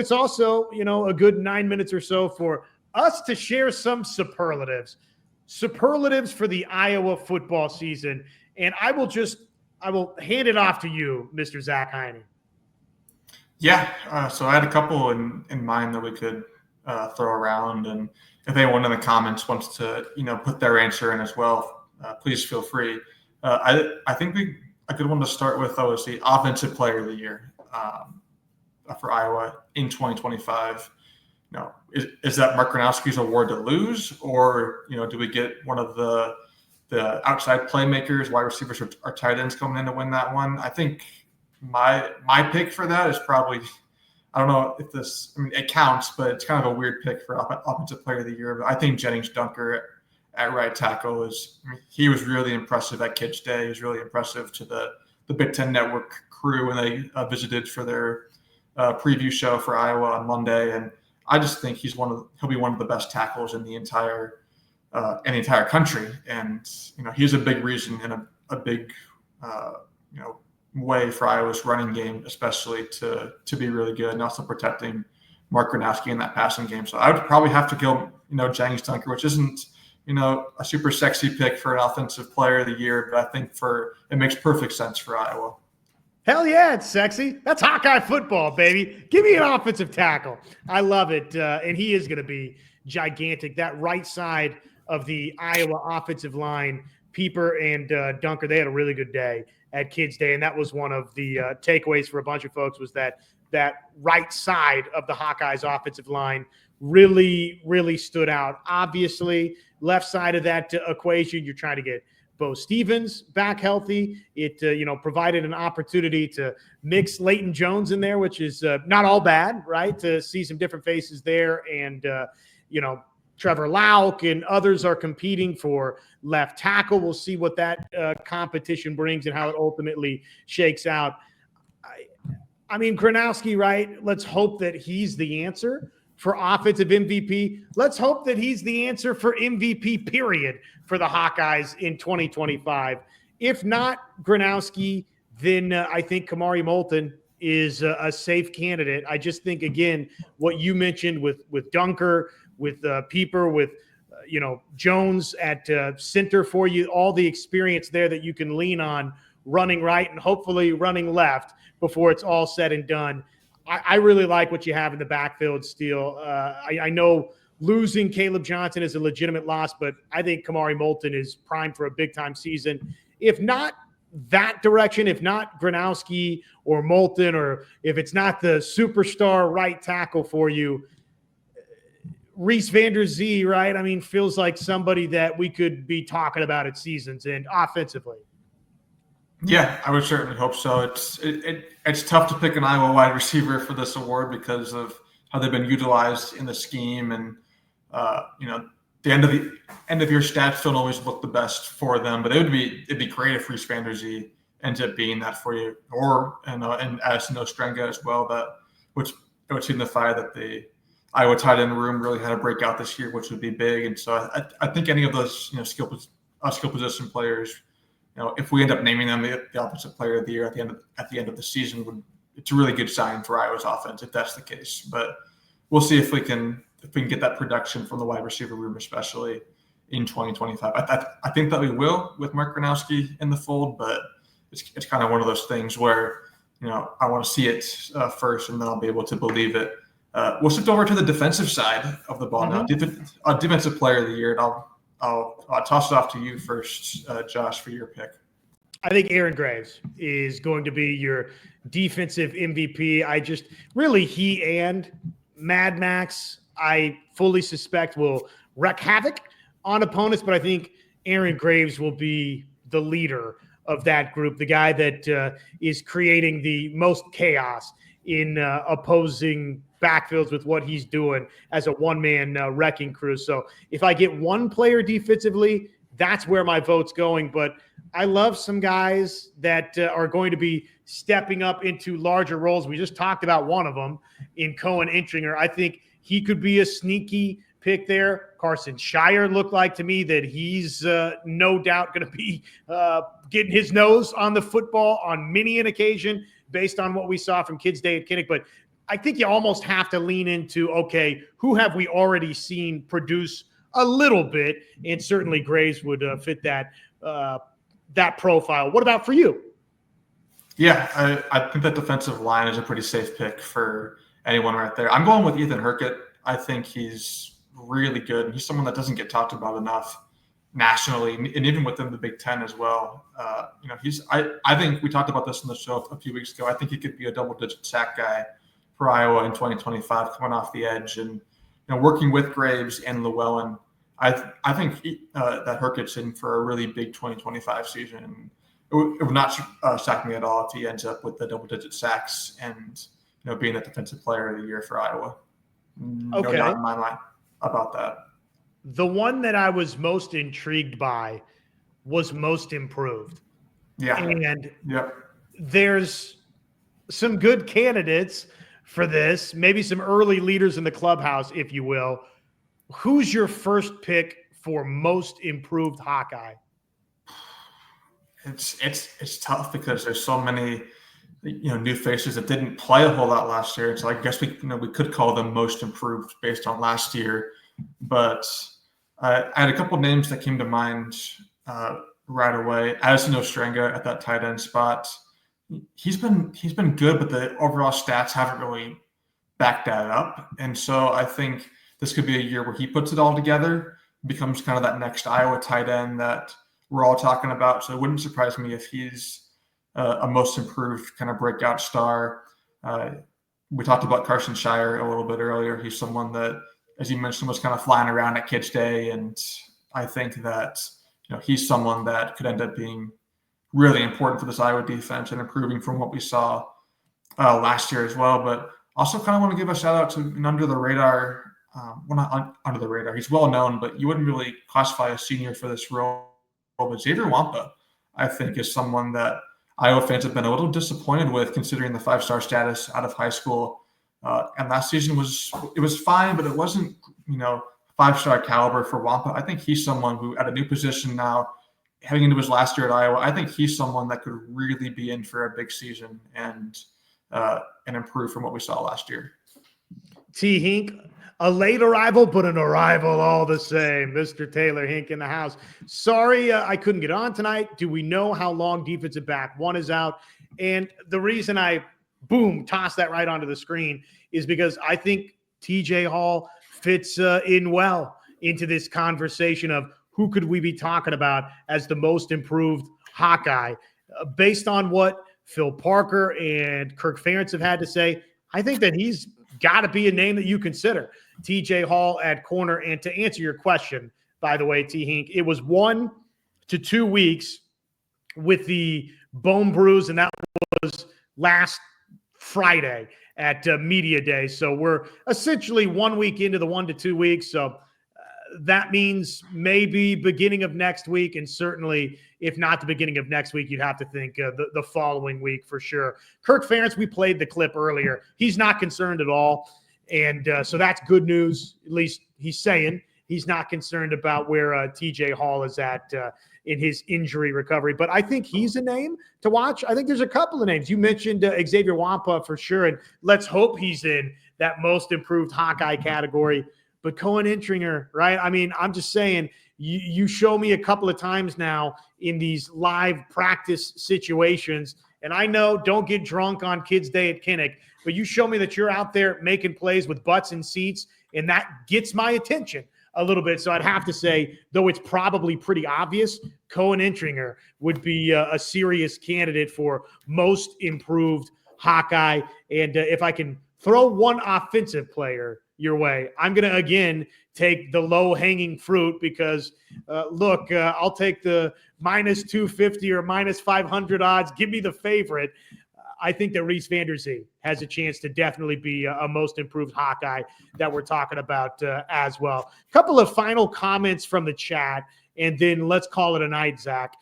it's also, a good 9 minutes or so for us to share some superlatives for the Iowa football season. And I will hand it off to you, Mr. Zach Heine. Yeah, so I had a couple in mind that we could throw around, and if anyone in the comments wants to, put their answer in as well, please feel free. I think a good one to start with, though, is the Offensive Player of the Year for Iowa in 2025. Is that Mark Gronowski's award to lose, or do we get one of the outside playmakers, wide receivers, or tight ends coming in to win that one? I think my pick for that is probably, I don't know if it counts, but it's kind of a weird pick for Offensive Player of the Year. But I think Jennings Dunker at right tackle he was really impressive at Kids Day. He was really impressive to the Big Ten Network crew when they visited for their preview show for Iowa on Monday. And I just think he'll be one of the best tackles in the entire country. And he's a big reason and a big way for Iowa's running game, especially to be really good, and also protecting Mark Gronowski in that passing game. So I would probably have to go, Jennings Dunker, which isn't, a super sexy pick for an Offensive Player of the Year, but I think it makes perfect sense for Iowa. Hell yeah, it's sexy. That's Hawkeye football, baby. Give me an offensive tackle. I love it. And he is going to be gigantic. That right side of the Iowa offensive line, Pieper and Dunker, they had a really good day at Kids Day. And that was one of the takeaways for a bunch of folks, was that right side of the Hawkeyes offensive line really, really stood out. Obviously, left side of that equation, you're trying to get Bo Stevens back healthy. It provided an opportunity to mix Leighton Jones in there, which is not all bad, right? To see some different faces there. And, Trevor Lauk and others are competing for left tackle. We'll see what that competition brings and how it ultimately shakes out. I mean, Gronowski, right? Let's hope that he's the answer for offensive MVP. Let's hope that he's the answer for MVP, period, for the Hawkeyes in 2025. If not Gronowski, then I think Kamari Moulton is a safe candidate. I just think, again, what you mentioned with Dunker, with Pieper, with Jones at center for you, all the experience there that you can lean on running right and hopefully running left before it's all said and done. I really like what you have in the backfield still. I know losing Caleb Johnson is a legitimate loss, but I think Kamari Moulton is primed for a big-time season. If not that direction, if not Gronowski or Moulton, or if it's not the superstar right tackle for you, Reese Vander-Zee, right? I mean, feels like somebody that we could be talking about at seasons and offensively. Yeah, I would certainly hope so. It's tough to pick an Iowa wide receiver for this award because of how they've been utilized in the scheme, and the end of your stats don't always look the best for them. But it'd be great if Reese Vander-Zee ends up being that for you, and as Nostrenga as well. Which it would signify that the Iowa tight end room really had a breakout this year, which would be big. And so I think any of those skill position players, if we end up naming them the Offensive Player of the Year at the end of the season, it's a really good sign for Iowa's offense if that's the case. But we'll see if we can get that production from the wide receiver room, especially in 2025. I think that we will with Mark Gronowski in the fold, but it's kind of one of those things where I want to see it first, and then I'll be able to believe it. We'll shift over to the defensive side of the ball now. Defensive Player of the Year, and I'll toss it off to you first, Josh, for your pick. I think Aaron Graves is going to be your defensive MVP. He and Mad Max, I fully suspect, will wreak havoc on opponents, but I think Aaron Graves will be the leader of that group, the guy that is creating the most chaos in opposing backfields with what he's doing as a one-man wrecking crew. So if I get one player defensively, that's where my vote's going. But I love some guys that are going to be stepping up into larger roles. We just talked about one of them in Cohen Intringer. I think he could be a sneaky pick there. Carson Shire looked like to me that he's no doubt going to be getting his nose on the football on many an occasion based on what we saw from Kids Day at Kinnick. But I think you almost have to lean into, okay, who have we already seen produce a little bit? And certainly Graves would fit that profile. What about for you? Yeah, I think that defensive line is a pretty safe pick for anyone right there. I'm going with Ethan Hurkett. I think he's really good. He's someone that doesn't get talked about enough nationally, and even within the Big Ten as well. I think we talked about this in the show a few weeks ago. I think he could be a double-digit sack guy for Iowa in 2025, coming off the edge and working with Graves and Llewellyn. I think that Hurkett's in for a really big 2025 season. It would not shock me at all if he ends up with the double-digit sacks and being the defensive player of the year for Iowa. No doubt in my mind about that. The one that I was most intrigued by was most improved. Yeah. And there's some good candidates for this, maybe some early leaders in the clubhouse, if you will. Who's your first pick for most improved Hawkeye? It's tough because there's so many new faces that didn't play a whole lot last year. So I guess we could call them most improved based on last year. But I had a couple names that came to mind right away. Addison Ostrenga at that tight end spot. He's been good, but the overall stats haven't really backed that up. And so I think this could be a year where he puts it all together, becomes kind of that next Iowa tight end that we're all talking about. So it wouldn't surprise me if he's a most improved kind of breakout star. We talked about Carson Shire a little bit earlier. He's someone that, as you mentioned, was kind of flying around at Kids Day. And I think that he's someone that could end up being really important for this Iowa defense and improving from what we saw last year as well. But also kind of want to give a shout out to an under the radar. Well, not under the radar. He's well known, but you wouldn't really classify a senior for this role. But Xavier Wampa, I think, is someone that Iowa fans have been a little disappointed with, considering the 5-star status out of high school. And last season was fine, but it wasn't 5-star caliber for Wampa. I think he's someone who, at a new position now, heading into his last year at Iowa, I think he's someone that could really be in for a big season and improve from what we saw last year. T. Hink, a late arrival, but an arrival all the same. Mr. Taylor Hink in the house. Sorry, I couldn't get on tonight. Do we know how long defensive back one is out? And the reason I, tossed that right onto the screen is because I think TJ Hall fits in well into this conversation of who could we be talking about as the most improved Hawkeye. Based on what Phil Parker and Kirk Ferentz have had to say, I think that he's got to be a name that you consider. TJ Hall at corner. And to answer your question, by the way, T. Hink, it was 1 to 2 weeks with the bone bruise, and that was last Friday at Media Day. So we're essentially 1 week into the 1 to 2 weeks. So that means maybe beginning of next week, and certainly if not the beginning of next week, you'd have to think the following week for sure. Kirk Ferentz, we played the clip earlier. He's not concerned at all, and so that's good news. At least he's saying he's not concerned about where TJ Hall is at in his injury recovery. But I think he's a name to watch. I think there's a couple of names. You mentioned Xavier Wampa for sure, and let's hope he's in that most improved Hawkeye category. But Cohen Intringer, right? I mean, I'm just saying, you show me a couple of times now in these live practice situations, and I know don't get drunk on Kids Day at Kinnick, but you show me that you're out there making plays with butts and seats, and that gets my attention a little bit. So I'd have to say, though it's probably pretty obvious, Cohen Intringer would be a serious candidate for most improved Hawkeye. And if I can throw one offensive player your way, I'm going to, again, take the low-hanging fruit because, I'll take the minus 250 or minus 500 odds. Give me the favorite. I think that Reese Vanderzee has a chance to definitely be a most improved Hawkeye that we're talking about as well. A couple of final comments from the chat, and then let's call it a night, Zach.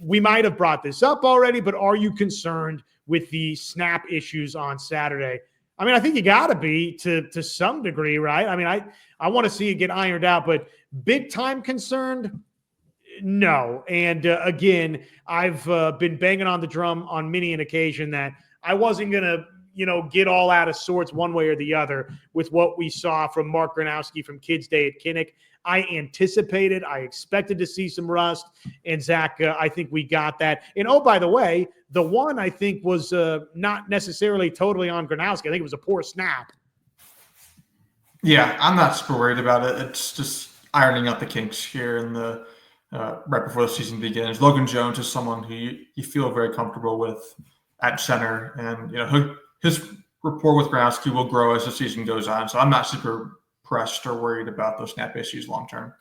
We might have brought this up already, but are you concerned with the snap issues on Saturday? I mean, I think you got to be to some degree, right? I mean, I want to see it get ironed out, but big time concerned? No. And again, I've been banging on the drum on many an occasion that I wasn't going to, get all out of sorts one way or the other with what we saw from Mark Gronowski from Kids Day at Kinnick. I anticipated, I expected to see some rust, and Zach, I think we got that. And oh, by the way, the one I think was not necessarily totally on Gronowski. I think it was a poor snap. Yeah, I'm not super worried about it. It's just ironing out the kinks here in the right before the season begins. Logan Jones is someone who you feel very comfortable with at center, and his rapport with Gronowski will grow as the season goes on. So I'm not super pressed or worried about those snap issues long term.